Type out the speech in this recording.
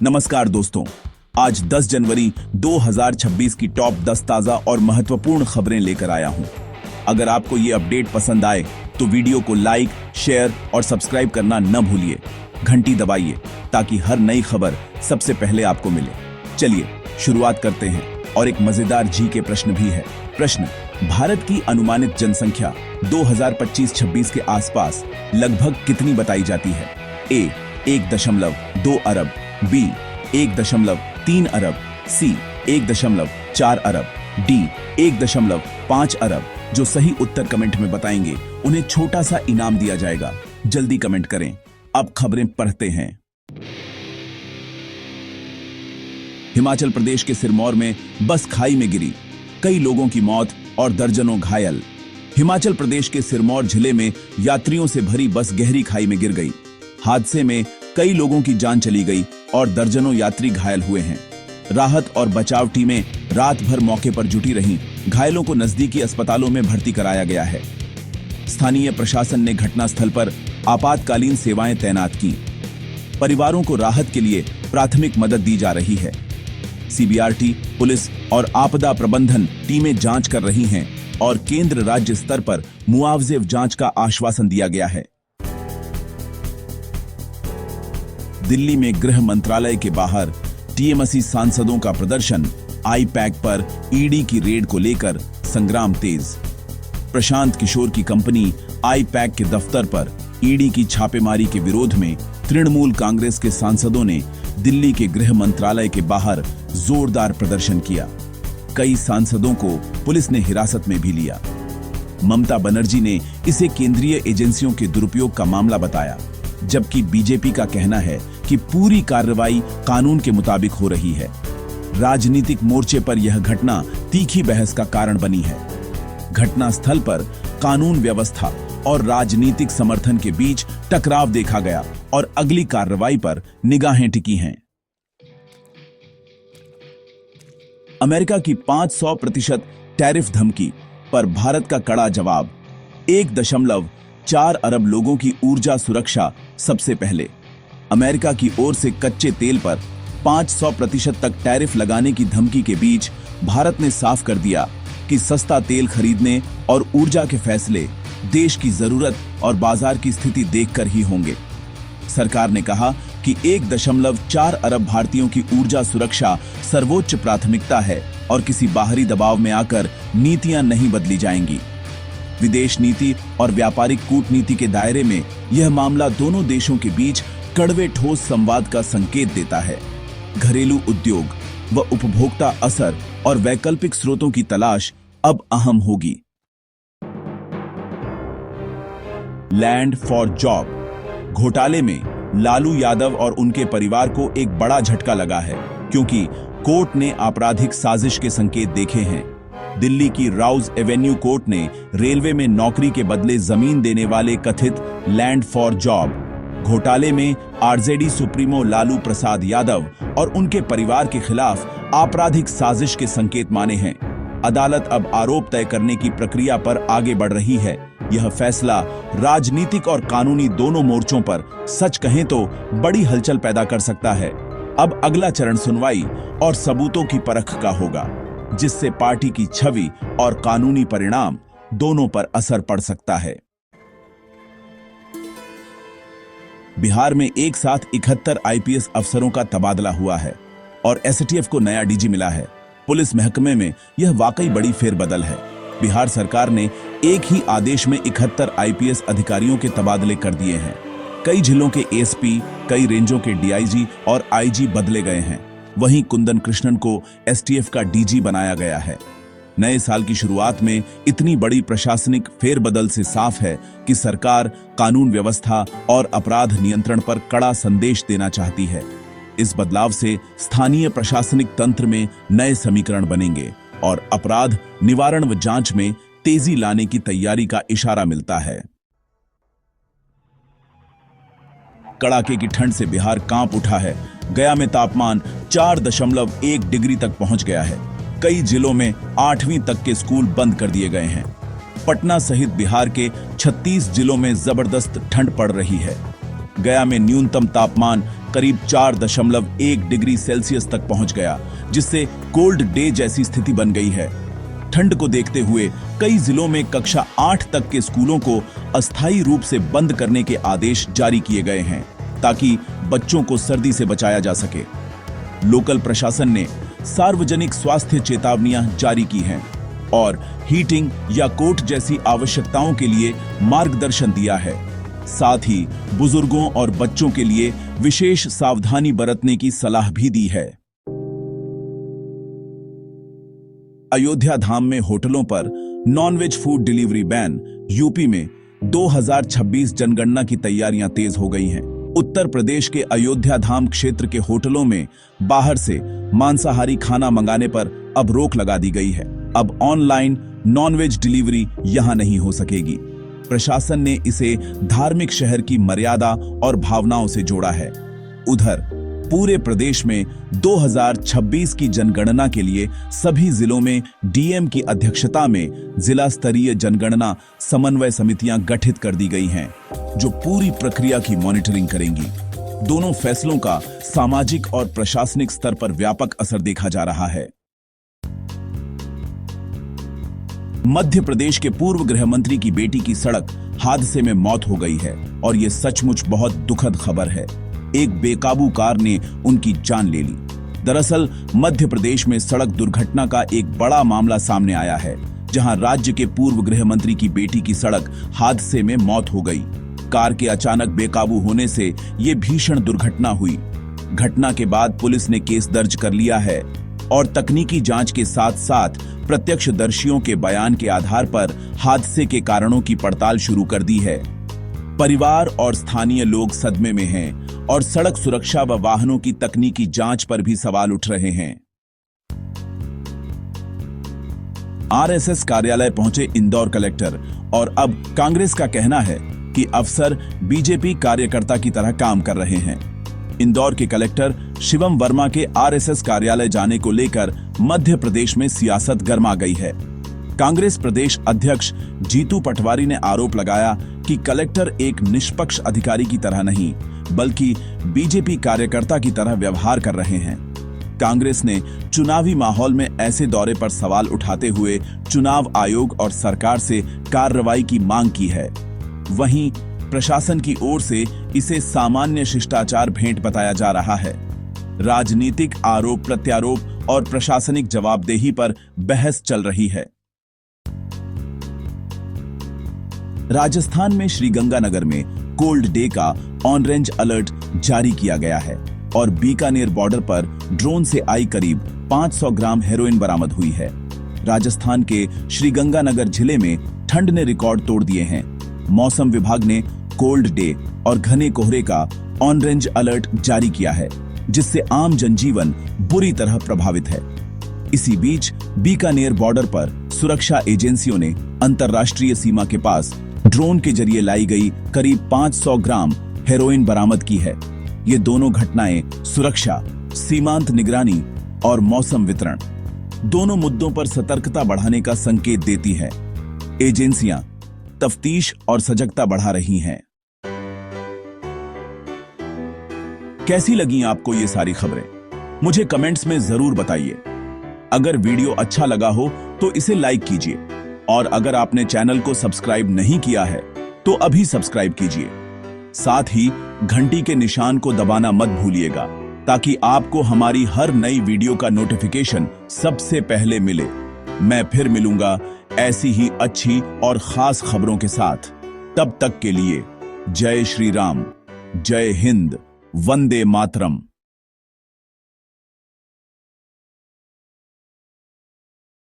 नमस्कार दोस्तों, आज 10 जनवरी 2026 की टॉप 10 ताजा और महत्वपूर्ण खबरें लेकर आया हूं। अगर आपको ये अपडेट पसंद आए तो वीडियो को लाइक, शेयर और सब्सक्राइब करना न भूलिए। घंटी दबाइए ताकि हर नई खबर सबसे पहले आपको मिले। चलिए शुरुआत करते हैं और एक मजेदार जी के प्रश्न भी है। प्रश्न: भारत की अनुमानित जनसंख्या 2025-26 के आसपास लगभग कितनी बताई जाती है? ए 1.2 अरब, बी 1.3 अरब, सी 1.4 अरब, डी 1.5 अरब। जो सही उत्तर कमेंट में बताएंगे उन्हें छोटा सा इनाम दिया जाएगा। जल्दी कमेंट करें। अब खबरें पढ़ते हैं। हिमाचल प्रदेश के सिरमौर में बस खाई में गिरी, कई लोगों की मौत और दर्जनों घायल। हिमाचल प्रदेश के सिरमौर जिले में यात्रियों से भरी बस गहरी खाई में गिर गई। हादसे में कई लोगों की जान चली गई और दर्जनों यात्री घायल हुए हैं। राहत और बचाव टीमें रात भर मौके पर जुटी रहीं। घायलों को नजदीकी अस्पतालों में भर्ती कराया गया है। स्थानीय प्रशासन ने घटनास्थल पर आपातकालीन सेवाएं तैनात की। परिवारों को राहत के लिए प्राथमिक मदद दी जा रही है। सीबीआरटी, पुलिस और आपदा प्रबंधन टीमें जांच कर रही हैं और केंद्र राज्य स्तर पर मुआवजे जांच का आश्वासन दिया गया है। दिल्ली में गृह मंत्रालय के बाहर टीएमसी सांसदों का प्रदर्शन। आई पैक पर ईडी की रेड को लेकर संग्राम तेज। प्रशांत किशोर की कंपनी आई पैक के दफ्तर पर ईडी की छापेमारी के विरोध में तृणमूल कांग्रेस के सांसदों ने दिल्ली के गृह मंत्रालय के बाहर जोरदार प्रदर्शन किया। कई सांसदों को पुलिस ने हिरासत में भी लिया। ममता बनर्जी ने इसे केंद्रीय एजेंसियों के दुरुपयोग का मामला बताया, जबकि बीजेपी का कहना है कि पूरी कार्रवाई कानून के मुताबिक हो रही है। राजनीतिक मोर्चे पर यह घटना तीखी बहस का कारण बनी है। घटनास्थल पर कानून व्यवस्था और राजनीतिक समर्थन के बीच टकराव देखा गया और अगली कार्रवाई पर निगाहें टिकी हैं। अमेरिका की 500% टैरिफ धमकी पर भारत का कड़ा जवाब। 1.4 अरब लोगों की ऊर्जा सुरक्षा सबसे पहले। अमेरिका की ओर से कच्चे तेल पर 500% तक टैरिफ लगाने की धमकी के बीच भारत ने साफ कर दिया कि सस्ता तेल खरीदने और ऊर्जा के फैसले देश की जरूरत और बाजार की स्थिति देखकर ही होंगे। सरकार ने कहा कि 1.4 अरब भारतीयों की ऊर्जा सुरक्षा सर्वोच्च प्राथमिकता है और किसी बाहरी दबाव में आकर नीतियां नहीं बदली जाएंगी। विदेश नीति और व्यापारिक कूटनीति के दायरे में यह मामला दोनों देशों के बीच कड़वे ठोस संवाद का संकेत देता है। घरेलू उद्योग व उपभोक्ता असर और वैकल्पिक स्रोतों की तलाश अब अहम होगी। लैंड फॉर जॉब घोटाले में लालू यादव और उनके परिवार को एक बड़ा झटका लगा है, क्योंकि कोर्ट ने आपराधिक साजिश के संकेत देखे हैं। दिल्ली की राउज एवेन्यू कोर्ट ने रेलवे में नौकरी के बदले जमीन देने वाले कथित लैंड फॉर जॉब घोटाले में आरजेडी सुप्रीमो लालू प्रसाद यादव और उनके परिवार के खिलाफ आपराधिक साजिश के संकेत माने हैं। अदालत अब आरोप तय करने की प्रक्रिया पर आगे बढ़ रही है। यह फैसला राजनीतिक और कानूनी दोनों मोर्चों पर सच कहें तो बड़ी हलचल पैदा कर सकता है। अब अगला चरण सुनवाई और सबूतों की परख का होगा, जिससे पार्टी की छवि और कानूनी परिणाम दोनों पर असर पड़ सकता है। बिहार में एक साथ 71 आईपीएस अफसरों का तबादला हुआ है और एसटीएफ को नया डीजी मिला है। पुलिस महकमे में यह वाकई बड़ी फेरबदल है। बिहार सरकार ने एक ही आदेश में 71 आईपीएस अधिकारियों के तबादले कर दिए हैं। कई जिलों के एसपी, कई रेंजों के डीआईजी और आईजी बदले गए हैं। वहीं कुंदन कृष्णन को एसटीएफ का डीजी बनाया गया है। नए साल की शुरुआत में इतनी बड़ी प्रशासनिक फेरबदल से साफ है कि सरकार कानून व्यवस्था और अपराध नियंत्रण पर कड़ा संदेश देना चाहती है। इस बदलाव से स्थानीय प्रशासनिक तंत्र में नए समीकरण बनेंगे और अपराध निवारण व जांच में तेजी लाने की तैयारी का इशारा मिलता है। कड़ाके की ठंड से बिहार कांप उठा है। गया में तापमान 4.1 डिग्री तक पहुंच गया है। कई जिलों में 8वीं तक के स्कूल बंद कर दिए गए हैं। पटना सहित बिहार के 36 जिलों में जबरदस्त ठंड पड़ रही है। गया में न्यूनतम तापमान करीब 4.1 डिग्री सेल्सियस तक पहुंच गया, जिससे कोल्ड डे जैसी स्थिति बन गई है। ठंड को देखते हुए कई जिलों में कक्षा 8 तक के स्कूलों को अस्थायी रूप से बंद करने के आदेश जारी किए गए हैं, ताकि बच्चों को सर्दी से बचाया जा सके। लोकल प्रशासन ने सार्वजनिक स्वास्थ्य चेतावनियां जारी की हैं और हीटिंग या कोट जैसी आवश्यकताओं के लिए मार्गदर्शन दिया है। साथ ही बुजुर्गों और बच्चों के लिए विशेष सावधानी बरतने की सलाह भी दी है। अयोध्या धाम में होटलों पर non veg food delivery ban. UP में 2026 जनगणना की तैयारियां तेज हो गई हैं। उत्तर प्रदेश के अयोध्या धाम क्षेत्र के होटलों में बाहर से मांसाहारी खाना मंगाने पर अब रोक लगा दी गई है। अब ऑनलाइन नॉनवेज डिलीवरी यहां नहीं हो सकेगी। प्रशासन ने इसे धार्मिक शहर की मर्यादा और भावनाओं से जोड़ा है। उधर पूरे प्रदेश में 2026 की जनगणना के लिए सभी जिलों में डीएम की अध्यक्षता में जिला स्तरीय जनगणना समन्वय समितियां गठित कर दी गई हैं, जो पूरी प्रक्रिया की मॉनिटरिंग करेंगी। दोनों फैसलों का सामाजिक और प्रशासनिक स्तर पर व्यापक असर देखा जा रहा है। मध्य प्रदेश के पूर्व गृह मंत्री की बेटी की सड़क हादसे में मौत हो गई है और यह सचमुच बहुत दुखद खबर है। एक बेकाबू कार ने उनकी जान ले ली। दरअसल मध्य प्रदेश में सड़क दुर्घटना का एक बड़ा मामला सामने आया है, जहां राज्य के पूर्व गृह मंत्री की बेटी की सड़क हादसे में मौत हो गई। कार के अचानक बेकाबू होने से यह भीषण दुर्घटना हुई। घटना के बाद पुलिस ने केस दर्ज कर लिया है और तकनीकी जांच के साथ साथ प्रत्यक्षदर्शियों के बयान के आधार पर हादसे के कारणों की पड़ताल शुरू कर दी है। परिवार और स्थानीय लोग सदमे में हैं और सड़क सुरक्षा व वाहनों की तकनीकी जांच पर भी सवाल उठ रहे हैं। आरएसएस कार्यालय पहुंचे इंदौर कलेक्टर और अब कांग्रेस का कहना है कि अफसर बीजेपी कार्यकर्ता की तरह काम कर रहे हैं। इंदौर के कलेक्टर शिवम वर्मा के आरएसएस कार्यालय जाने को लेकर मध्य प्रदेश में सियासत गर्मा गई है। कांग्रेस प्रदेश अध्यक्ष जीतू पटवारी ने आरोप लगाया कि कलेक्टर एक निष्पक्ष अधिकारी की तरह नहीं, बल्कि बीजेपी कार्यकर्ता की तरह व्यवहार कर रहे हैं। कांग्रेस ने चुनावी माहौल में ऐसे दौरे पर सवाल उठाते हुए चुनाव आयोग और सरकार से कार्रवाई की मांग की है। वहीं प्रशासन की ओर से इसे सामान्य शिष्टाचार भेंट बताया जा रहा है। राजनीतिक आरोप प्रत्यारोप और प्रशासनिक जवाबदेही पर बहस चल रही है। राजस्थान में श्रीगंगानगर में कोल्ड डे का ऑरेंज अलर्ट जारी किया गया है और बीकानेर बॉर्डर पर ड्रोन से आई करीब 500 ग्राम हेरोइन बरामद हुई है। राजस्थान के श्रीगंगानगर जिले में ठंड ने रिकॉर्ड तोड़ दिए हैं। मौसम विभाग ने कोल्ड डे और घने कोहरे का ऑरेंज अलर्ट जारी किया है, जिससे आम जनजीवन बुरी तरह प्रभावित है। इसी बीच बीकानेर बॉर्डर पर सुरक्षा एजेंसियों ने अंतर्राष्ट्रीय सीमा के पास ड्रोन के जरिए लाई गई करीब 500 ग्राम हेरोइन बरामद की है। ये दोनों घटनाएं सुरक्षा, सीमांत निगरानी और मौसम वितरण दोनों मुद्दों पर सतर्कता बढ़ाने का संकेत देती है। एजेंसियां तफ्तीश और सजगता बढ़ा रही हैं। कैसी लगी आपको ये सारी खबरें? मुझे कमेंट्स में जरूर बताइए। अगर वीडियो अच्छा लगा हो तो इसे लाइक कीजिए और अगर आपने चैनल को सब्सक्राइब नहीं किया है तो अभी सब्सक्राइब कीजिए। साथ ही घंटी के निशान को दबाना मत भूलिएगा, ताकि आपको हमारी हर नई वीडियो का नोटिफिकेशन सबसे पहले मिले। मैं फिर मिलूंगा ऐसी ही अच्छी और खास खबरों के साथ। तब तक के लिए जय श्री राम, जय हिंद, वंदे मातरम।